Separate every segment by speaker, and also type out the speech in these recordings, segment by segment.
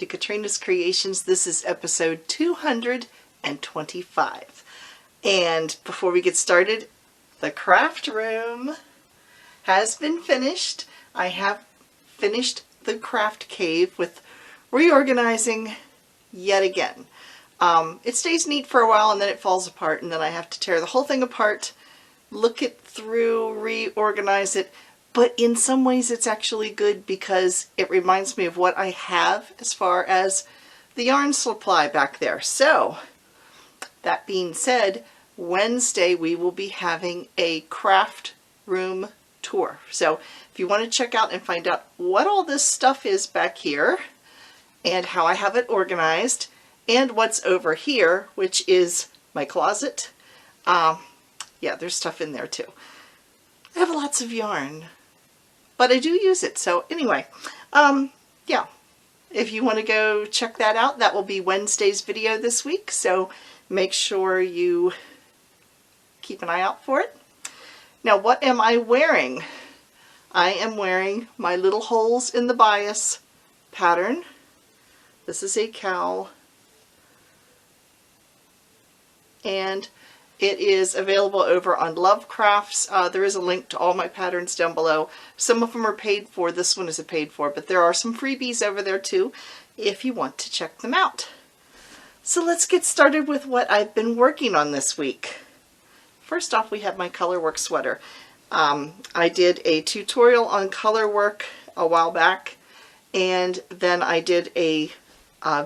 Speaker 1: to Katrina's Creations. This is episode 225. And before we get started, the craft room has been finished. I have finished the craft cave with reorganizing yet again. It stays neat for a while and then it falls apart, and then I have to tear the whole thing apart, look it through, reorganize it. But in some ways it's actually good because it reminds me of what I have as far as the yarn supply back there. So that being said, Wednesday we will be having a craft room tour. So if you want to check out and find out what all this stuff is back here and how I have it organized and what's over here, which is my closet. Yeah, there's stuff in there too. I have lots of yarn, but I do use it. So anyway, yeah, if you want to go check that out, that will be Wednesday's video this week. So make sure you keep an eye out for it. Now, what am I wearing? I am wearing my Little Holes in the Bias pattern. This is a cowl, and it is available over on Lovecrafts. There is a link to all my patterns down below. Some of them are paid for. This one isn't paid for, but there are some freebies over there too if you want to check them out. So let's get started with what I've been working on this week. First off, we have my colorwork sweater. I did a tutorial on colorwork a while back, and then I did a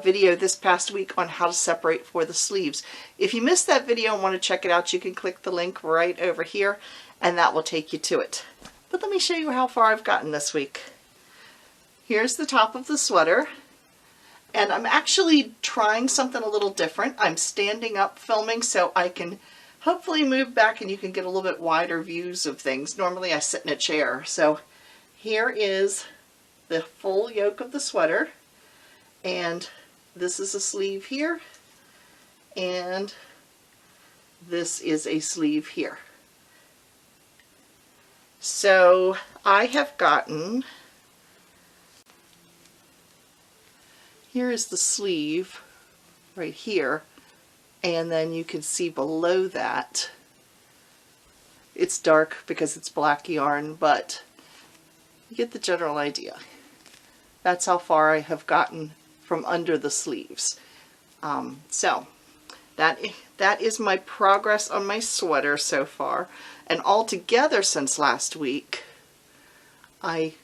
Speaker 1: video this past week on how to separate for the sleeves. If you missed that video and want to check it out, you can click the link right over here and that will take you to it. But let me show you how far I've gotten this week. Here's the top of the sweater, and I'm actually trying something a little different. I'm standing up filming so I can hopefully move back and you can get a little bit wider views of things. Normally I sit in a chair. So here is the full yoke of the sweater. And this is a sleeve here, and this is a sleeve here. So I have gotten, here is the sleeve right here, and then you can see below that it's dark because it's black yarn, but you get the general idea. That's how far I have gotten from under the sleeves. So that is my progress on my sweater so far. And altogether since last week, I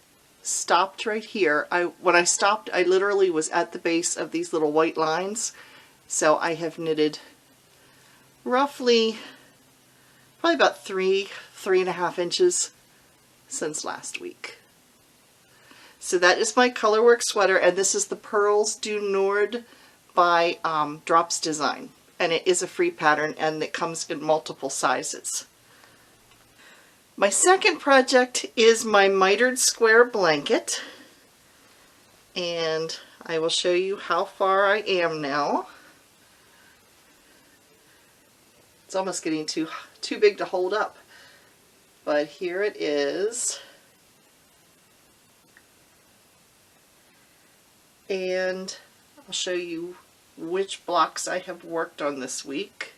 Speaker 1: stopped right here. When I stopped, I literally was at the base of these little white lines. So I have knitted roughly, probably about 3.5 inches since last week. So that is my colorwork sweater, and this is the Pearls du Nord by Drops Design. And it is a free pattern, and it comes in multiple sizes. My second project is my mitered square blanket. And I will show you how far I am now. It's almost getting too big to hold up. But here it is. And I'll show you which blocks I have worked on this week.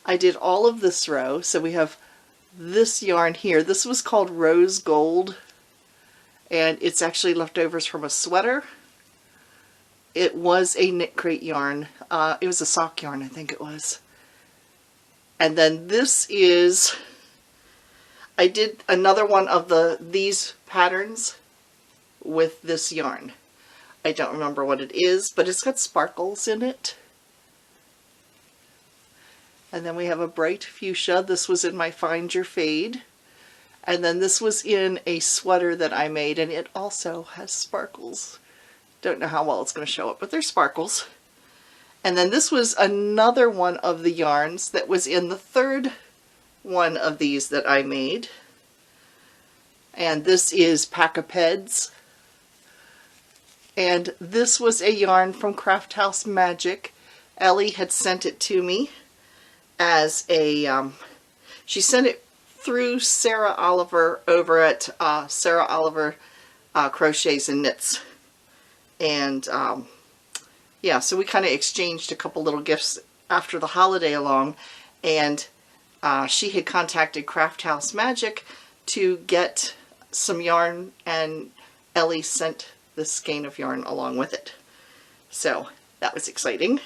Speaker 1: I did all of this row, so we have this yarn here. This was called Rose Gold, and it's actually leftovers from a sweater. It was a knit crate yarn. It was a sock yarn, I think it was. And then this is, I did another one of these patterns with this yarn. I don't remember what it is, but it's got sparkles in it. And then we have a bright fuchsia. This was in my Find Your Fade. And then this was in a sweater that I made, and it also has sparkles. Don't know how well it's going to show up, but there's sparkles. And then this was another one of the yarns that was in the third one of these that I made. And this is Pack of Peds. And this was a yarn from Craft House Magic. Ellie had sent it to me as a, she sent it through Sarah Oliver over at Sarah Oliver Crochets and Knits. And yeah, so we kind of exchanged a couple little gifts after the holiday along, and she had contacted Craft House Magic to get some yarn, and Ellie sent this skein of yarn along with it. So that was exciting.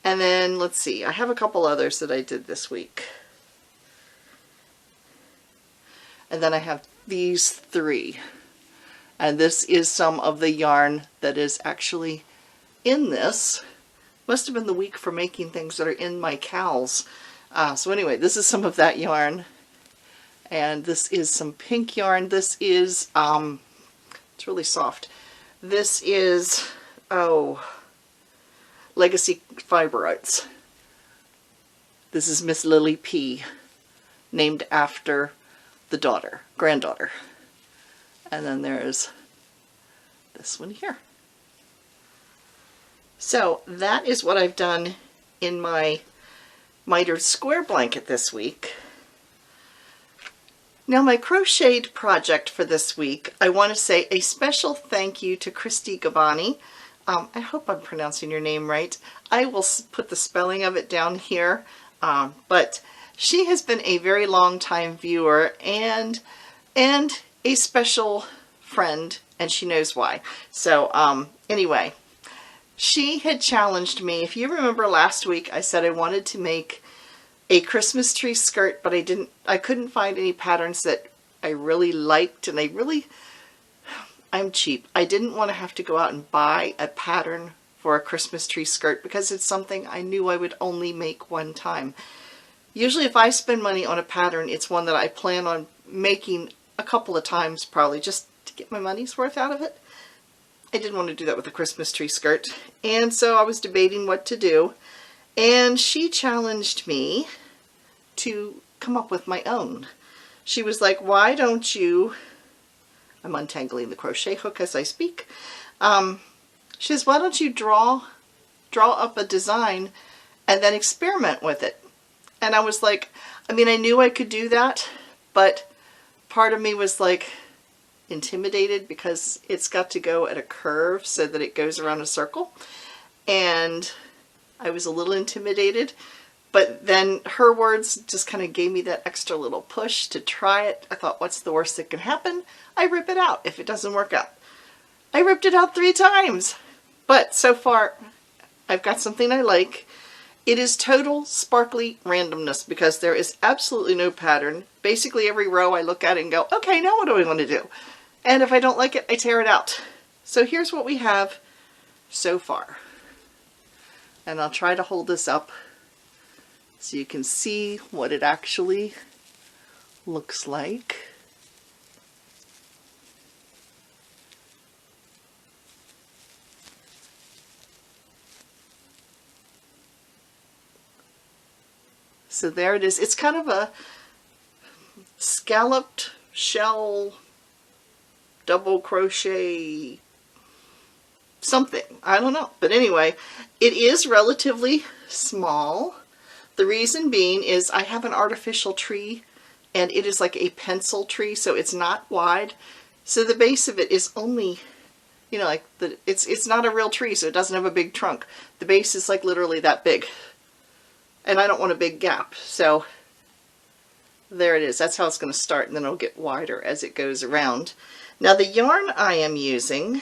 Speaker 1: And then let's see, I have a couple others that I did this week. And then I have these 3. And this is some of the yarn that is actually in this. Must have been the week for making things that are in my cowls. So anyway, this is some of that yarn. And this is some pink yarn. This is, it's really soft. This is, Legacy Fiber Arts. This is Miss Lily P, named after the granddaughter. And then there's this one here. So that is what I've done in my mitered square blanket this week. Now my crocheted project for this week, I want to say a special thank you to Christy Gavani. I hope I'm pronouncing your name right. I will put the spelling of it down here, but she has been a very long time viewer and a special friend, and she knows why. So anyway, she had challenged me. If you remember last week, I said I wanted to make a Christmas tree skirt, but I couldn't find any patterns that I really liked, and I'm cheap. I didn't want to have to go out and buy a pattern for a Christmas tree skirt because it's something I knew I would only make one time. Usually if I spend money on a pattern, it's one that I plan on making a couple of times probably just to get my money's worth out of it. I didn't want to do that with a Christmas tree skirt, and so I was debating what to do, and she challenged me to come up with my own. She was like, why don't you, I'm untangling the crochet hook as I speak, she says, why don't you draw up a design and then experiment with it? And I was like, I mean, I knew I could do that, but part of me was like intimidated because it's got to go at a curve so that it goes around a circle. And I was a little intimidated, but then her words just kind of gave me that extra little push to try it. I thought, what's the worst that can happen? I rip it out if it doesn't work out. I ripped it out 3 times, but so far I've got something I like. It is total sparkly randomness because there is absolutely no pattern. Basically every row I look at it and go, okay, now what do I want to do? And if I don't like it, I tear it out. So here's what we have so far. And I'll try to hold this up so you can see what it actually looks like. So there it is. It's kind of a scalloped shell double crochet something. I don't know. But anyway, it is relatively small. The reason being is I have an artificial tree and it is like a pencil tree, so it's not wide. So the base of it is only, you know, like it's not a real tree, so it doesn't have a big trunk. The base is like literally that big. And I don't want a big gap, so there it is. That's how it's going to start, and then it'll get wider as it goes around. Now the yarn I am using,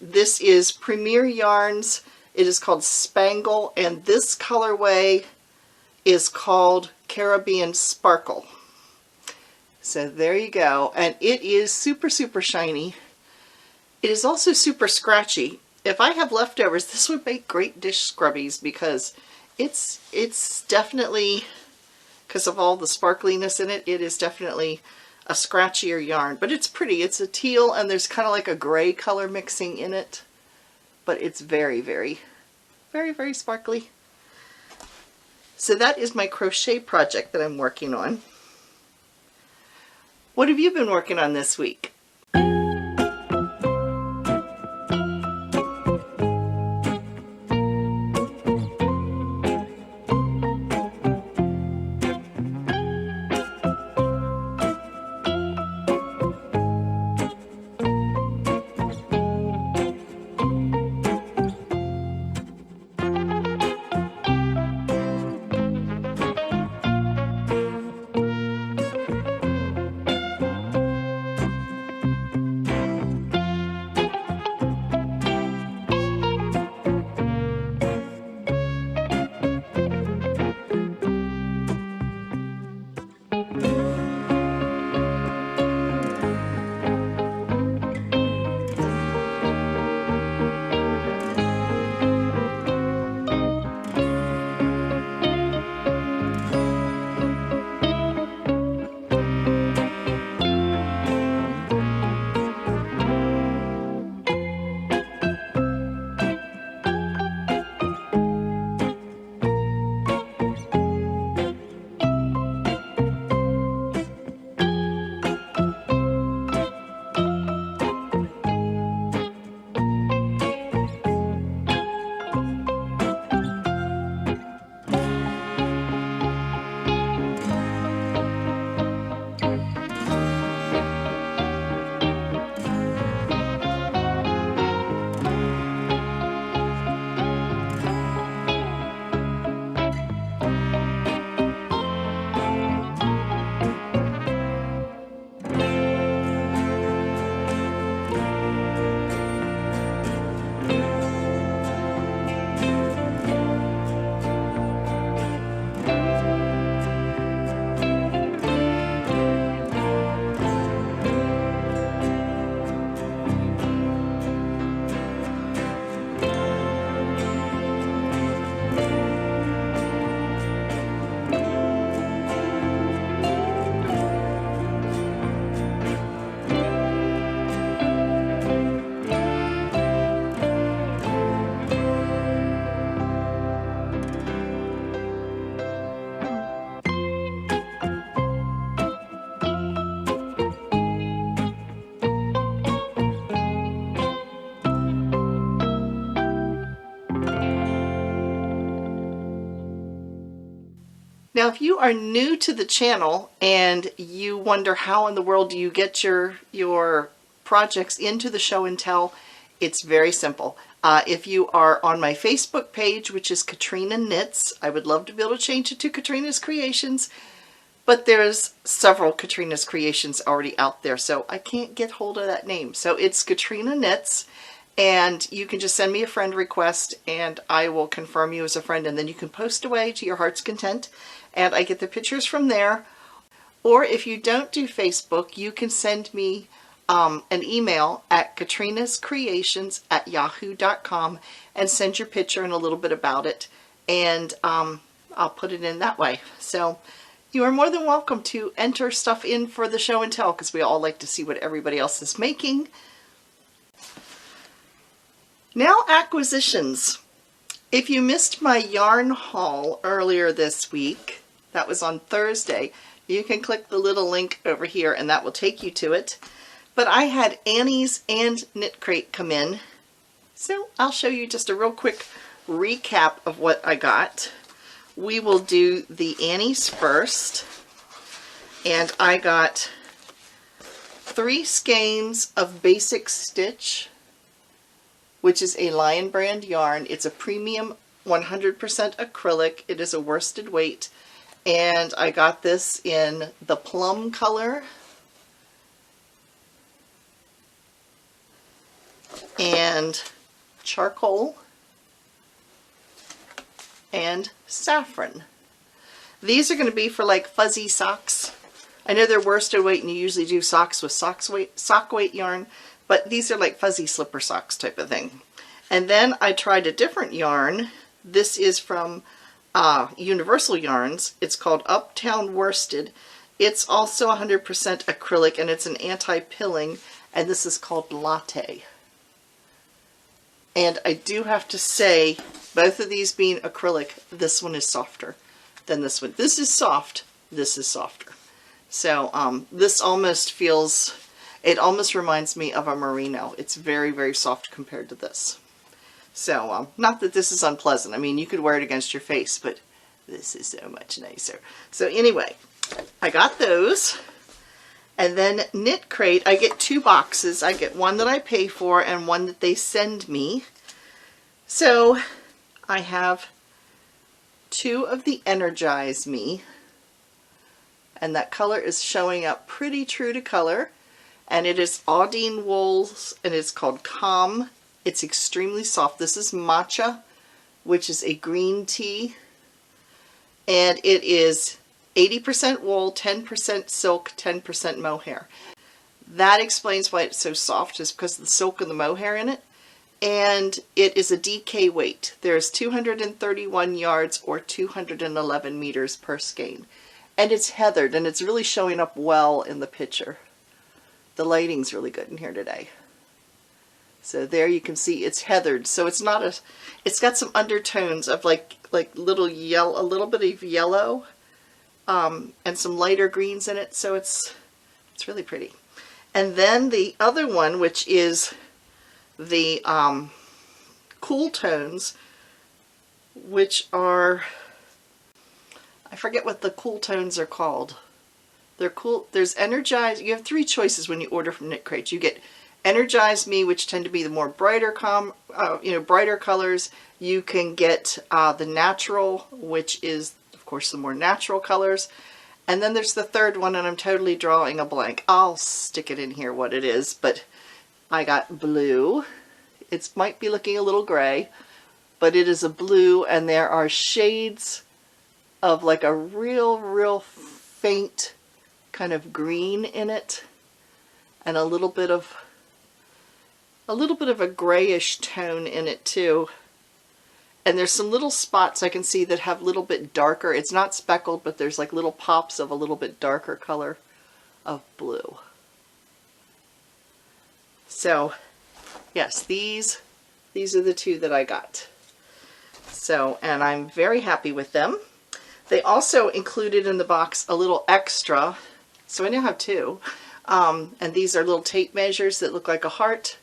Speaker 1: this is Premier Yarns. It is called Spangle, and this colorway is called Caribbean Sparkle. So there you go, and it is super, super shiny. It is also super scratchy. If I have leftovers, this would make great dish scrubbies because it's definitely, because of all the sparkliness in it, it is definitely a scratchier yarn. But it's pretty. It's a teal and there's kind of like a gray color mixing in it. But it's very, very, very, very sparkly. So that is my crochet project that I'm working on. What have you been working on this week? Now, if you are new to the channel and you wonder how in the world do you get your projects into the show and tell, it's very simple. If you are on my Facebook page, which is Katrina Knits, I would love to be able to change it to Katrina's Creations, but there's several Katrina's Creations already out there, so I can't get hold of that name. So it's Katrina Knits, and you can just send me a friend request and I will confirm you as a friend, and then you can post away to your heart's content and I get the pictures from there. Or if you don't do Facebook, you can send me an email at KatrinasCreations@yahoo.com and send your picture and a little bit about it, and I'll put it in that way. So you are more than welcome to enter stuff in for the show and tell, because we all like to see what everybody else is making. Now, acquisitions. If you missed my yarn haul earlier this week, that was on Thursday, you can click the little link over here and that will take you to it. But I had Annie's and Knit Crate come in, so I'll show you just a real quick recap of what I got. We will do the Annie's first, and I got 3 skeins of Basic Stitch, which is a Lion brand yarn. It's a premium 100% acrylic. It is a worsted weight, and I got this in the plum color and charcoal and saffron. These are going to be for like fuzzy socks. I know they're worsted weight and you usually do socks with sock weight yarn, but these are like fuzzy slipper socks type of thing. And then I tried a different yarn. This is from Universal Yarns. It's called Uptown Worsted. It's also 100% acrylic and it's an anti-pilling, and this is called Latte. And I do have to say, both of these being acrylic, this one is softer than this one. This is soft, this is softer. So this almost feels, it almost reminds me of a merino. It's very, very soft compared to this. So not that this is unpleasant. I mean, you could wear it against your face, but this is so much nicer. So anyway, I got those. And then Knit Crate, I get 2 boxes. I get one that I pay for and one that they send me. So I have 2 of the Energize Me. And that color is showing up pretty true to color. And it is Audine wools, and it's called Calm. It's extremely soft. This is Matcha, which is a green tea. And it is 80% wool, 10% silk, 10% mohair. That explains why it's so soft, is because of the silk and the mohair in it. And it is a DK weight. There's 231 yards or 211 meters per skein. And it's heathered, and it's really showing up well in the picture. The lighting's really good in here today. So there you can see it's heathered. So it's not a, it's got some undertones of like little yellow, a little bit of yellow. And some lighter greens in it, so it's really pretty. And then the other one, which is the cool tones, which are, I forget what the cool tones are called. They're cool. There's Energize. You have 3 choices when you order from Knit Crate. You get Energize Me, which tend to be the more brighter, brighter colors. You can get the Natural, which is of course the more natural colors, and then there's the third one, and I'm totally drawing a blank. I'll stick it in here what it is, but I got blue. It might be looking a little gray, but it is a blue, and there are shades of like a real faint kind of green in it, and a little bit of a grayish tone in it too. And there's some little spots I can see that have a little bit darker. It's not speckled, but there's like little pops of a little bit darker color of blue. So yes, these are the 2 that I got. So, and I'm very happy with them. They also included in the box a little extra, so I now have 2. And these are little tape measures that look like a heart.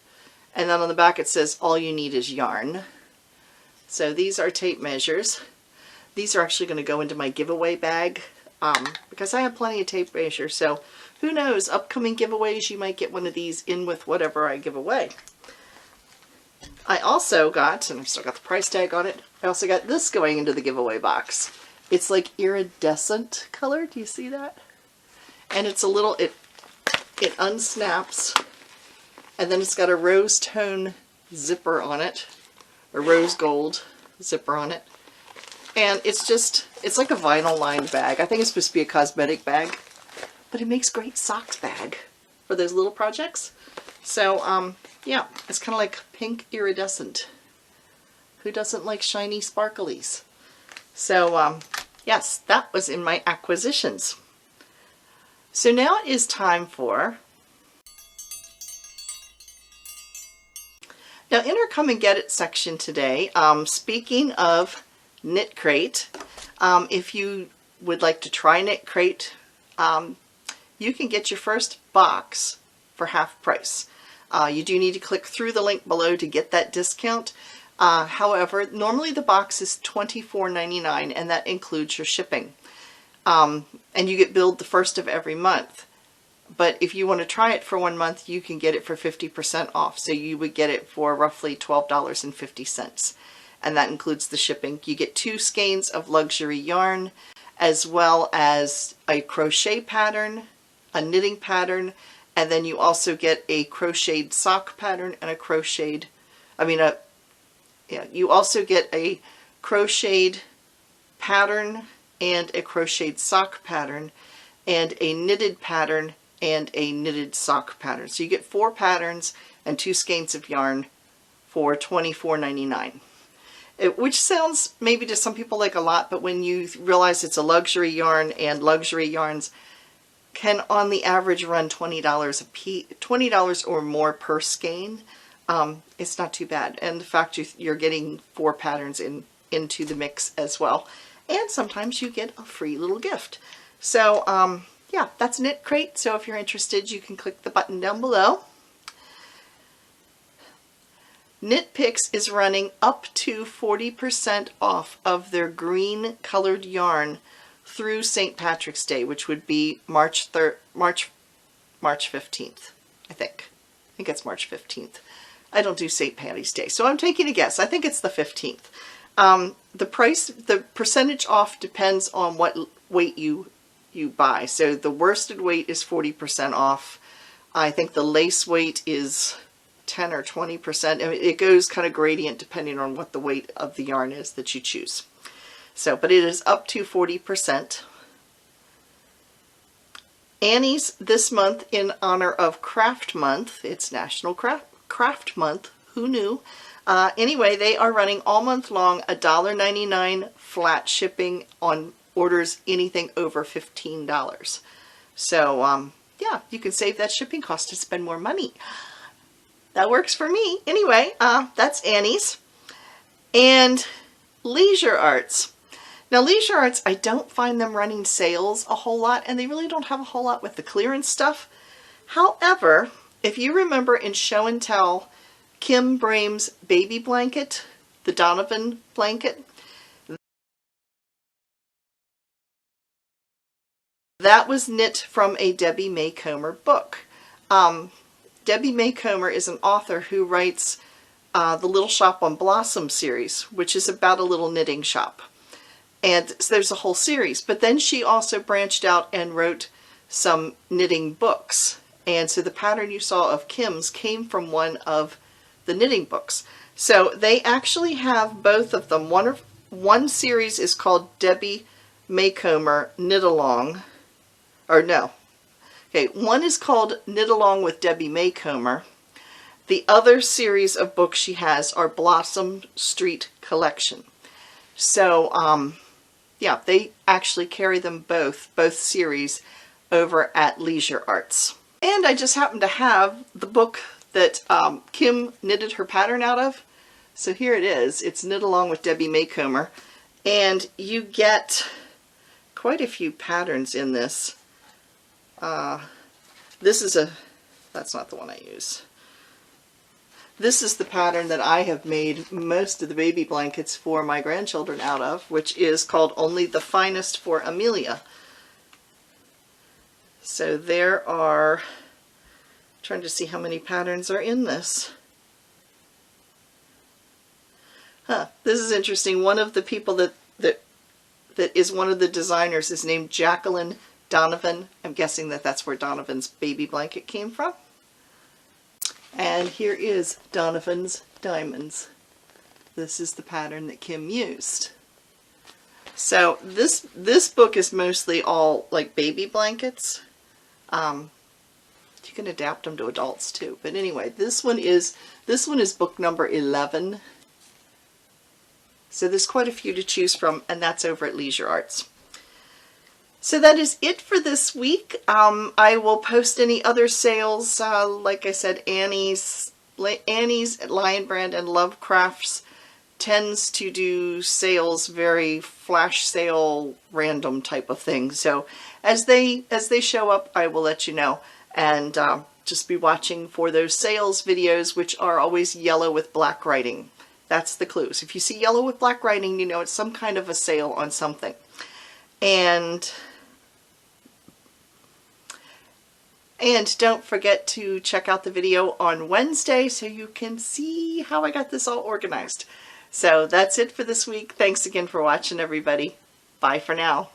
Speaker 1: And then on the back it says, all you need is yarn. So these are tape measures. these are actually going to go into my giveaway bag because I have plenty of tape measure. So who knows, upcoming giveaways, you might get one of these in with whatever I give away. I also got, and I've still got the price tag on it, I also got this going into the giveaway box. It's like iridescent color. Do you see that? And it's a little, it unsnaps, and then it's got a rose tone zipper on it, a rose gold zipper on it. And it's just, it's like a vinyl lined bag. I think it's supposed to be a cosmetic bag, but it makes great socks bag for those little projects. So, yeah, it's kind of like pink iridescent. Who doesn't like shiny sparklies? So, yes, that was in my acquisitions. So now it is time for... Now in our Come and Get It section today, speaking of Knit Crate, if you would like to try Knit Crate, you can get your first box for half price. You do need to click through the link below to get that discount. However, normally the box is $24.99 and that includes your shipping. And you get billed the first of every month. But if you want to try it for 1 month, you can get it for 50% off. So you would get it for roughly $12.50. And that includes the shipping. You get 2 skeins of luxury yarn, as well as a crochet pattern, a knitting pattern, and then you also get a crocheted sock pattern and a crocheted, you also get a crocheted pattern and a crocheted sock pattern and a knitted pattern and a knitted sock pattern. So you get 4 patterns and 2 skeins of yarn for $24.99. Which sounds maybe to some people like a lot, but when you realize it's a luxury yarn, and luxury yarns can on the average run $20 a piece, $20 or more per skein, it's not too bad. And the fact you're getting 4 patterns into the mix as well. And sometimes you get a free little gift. So yeah, that's Knit Crate. So if you're interested, you can click the button down below. Knit Picks is running up to 40% off of their green colored yarn through St. Patrick's Day, which would be March 15th, I think. I think it's March 15th. I don't do St. Patty's Day, so I'm taking a guess. I think it's the 15th. The percentage off depends on what weight you buy. So the worsted weight is 40% off. I think the lace weight is 10 or 20%. I mean, it goes kind of gradient depending on what the weight of the yarn is that you choose. So, but it is up to 40%. Annie's this month in honor of Craft Month. It's National Craft Month. Who knew? Anyway, they are running all month long $1.99 flat shipping on orders anything over $15. So, yeah, you can save that shipping cost to spend more money. That works for me. Anyway, that's Annie's. And Leisure Arts. Now, Leisure Arts, I don't find them running sales a whole lot, and they really don't have a whole lot with the clearance stuff. However, if you remember in Show and Tell, Kim Brame's baby blanket, the Donovan blanket, that was knit from a Debbie Macomber book. Debbie Macomber is an author who writes the Little Shop on Blossom series, which is about a little knitting shop. And so there's a whole series. But then she also branched out and wrote some knitting books. And so the pattern you saw of Kim's came from one of the knitting books. So they actually have both of them. One series is called Debbie Macomber Knit Along. Or no. Okay, one is called Knit Along with Debbie Macomber. The other series of books she has are Blossom Street Collection. So, yeah, they actually carry them both series over at Leisure Arts. And I just happen to have the book that Kim knitted her pattern out of. So here it is. It's Knit Along with Debbie Macomber. And you get quite a few patterns in this. This is that's not the one I use. This is the pattern that I have made most of the baby blankets for my grandchildren out of, which is called Only the Finest for Amelia. So there are, trying to see how many patterns are in this. This is interesting. One of the people that is one of the designers is named Jacqueline Donovan. I'm guessing that that's where Donovan's baby blanket came from. And here is Donovan's Diamonds. This is the pattern that Kim used. So this book is mostly all like baby blankets. You can adapt them to adults too. But anyway, this one is book number 11. So there's quite a few to choose from, and that's over at Leisure Arts. So that is it for this week. I will post any other sales. Like I said, Annie's, Lion Brand, and Lovecrafts tends to do sales, very flash sale, random type of thing. So as they show up, I will let you know. And just be watching for those sales videos, which are always yellow with black writing. That's the clues. If you see yellow with black writing, you know it's some kind of a sale on something. And don't forget to check out the video on Wednesday so you can see how I got this all organized. So that's it for this week. Thanks again for watching, everybody. Bye for now.